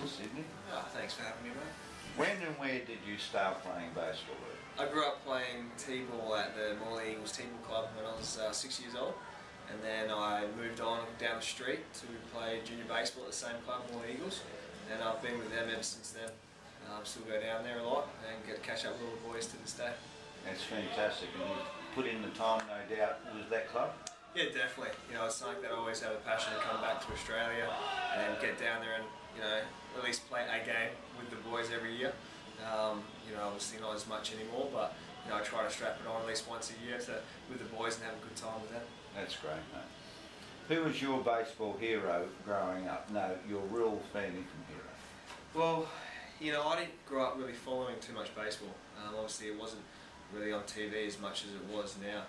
Sydney. Oh, thanks for having me, mate. When and where did you start playing baseball? I grew up playing T-ball at the Morley Eagles T-ball club when I was 6 years old, and then I moved on down the street to play junior baseball at the same club, Morley Eagles, and I've been with them ever since then. Still go down there a lot and get to catch up with all the boys to this day. That's fantastic, and you put in the time, no doubt, with that club? Yeah, definitely. You know, it's something that I always have a passion to come back to Australia and get down there and, you know, at least play a game with the boys every year. You know, obviously not as much anymore, but you know, I try to strap it on at least once a year with the boys and have a good time with them. That's great, mate. Who was your baseball hero growing up? No, your real family from hero. Well, you know, I didn't grow up really following too much baseball. Obviously, it wasn't really on TV as much as it was now.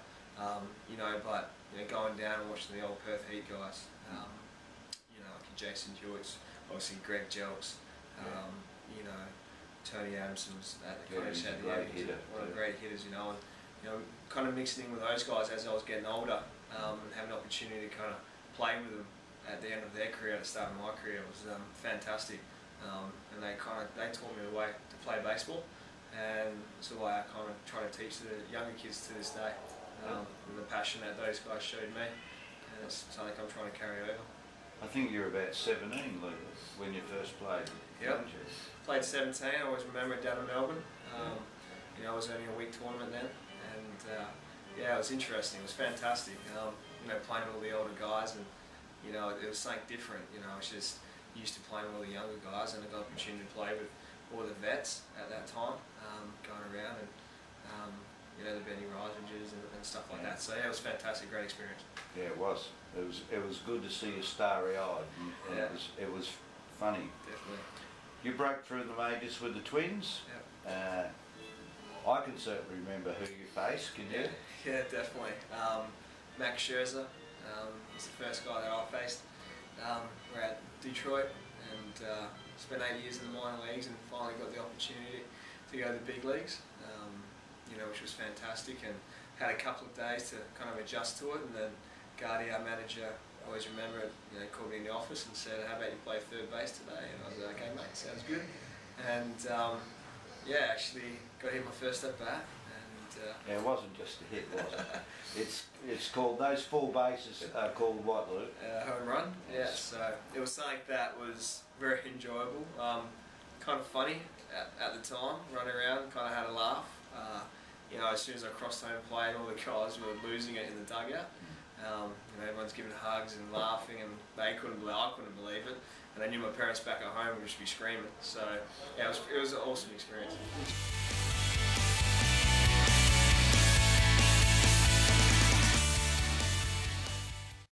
You know, but you know, going down and watching the old Perth Heat guys, you know, like Jason Hughes, obviously Greg Jelks, you know, Tony Adamson was at the one of the great hitters, you know, and you know, kind of mixing in with those guys as I was getting older, and having an opportunity to kind of play with them at the end of their career, at the start of my career, was fantastic. And they taught me the way to play baseball, and it's the way I kind of try to teach the younger kids to this day. And the passion that those guys showed me, and it's something I'm trying to carry over. I think you were about 17, Lucas, when you first played. Yep. Played 17. I always remember it down in Melbourne. You know, it was only a week tournament then, and yeah, it was interesting. It was fantastic. You know, playing with all the older guys, and you know, it was something different. You know, I was just used to playing with all the younger guys, and I got the opportunity to play with all the vets at that time, going around and. You know, the Benny Risinges and stuff like that. So yeah, it was fantastic, great experience. Yeah, it was. It was good to see you starry-eyed. Yeah. It was funny. Definitely. You broke through the majors with the Twins. Yeah. I can certainly remember who you faced. Can you? Yeah, definitely. Max Scherzer was the first guy that I faced. We're at Detroit and spent 8 years in the minor leagues and finally got the opportunity to go to the big leagues. You know, which was fantastic, and had a couple of days to kind of adjust to it, and then Gardy, our manager, I always remember it, you know, called me in the office and said, "How about you play third base today?" And I was like, "Okay, mate, sounds good." And yeah, actually got hit my first at bat, and yeah, it wasn't just a hit, was it? It's called, those full bases are called what, Luke? Home run. Yeah, so it was something that was very enjoyable, kind of funny at the time, running around, kind of had a laugh. You know, as soon as I crossed home plate, all the guys were losing it in the dugout. You know, everyone's giving hugs and laughing, and they couldn't believe, I couldn't believe it. And I knew my parents back at home would just be screaming. So yeah, it was an awesome experience.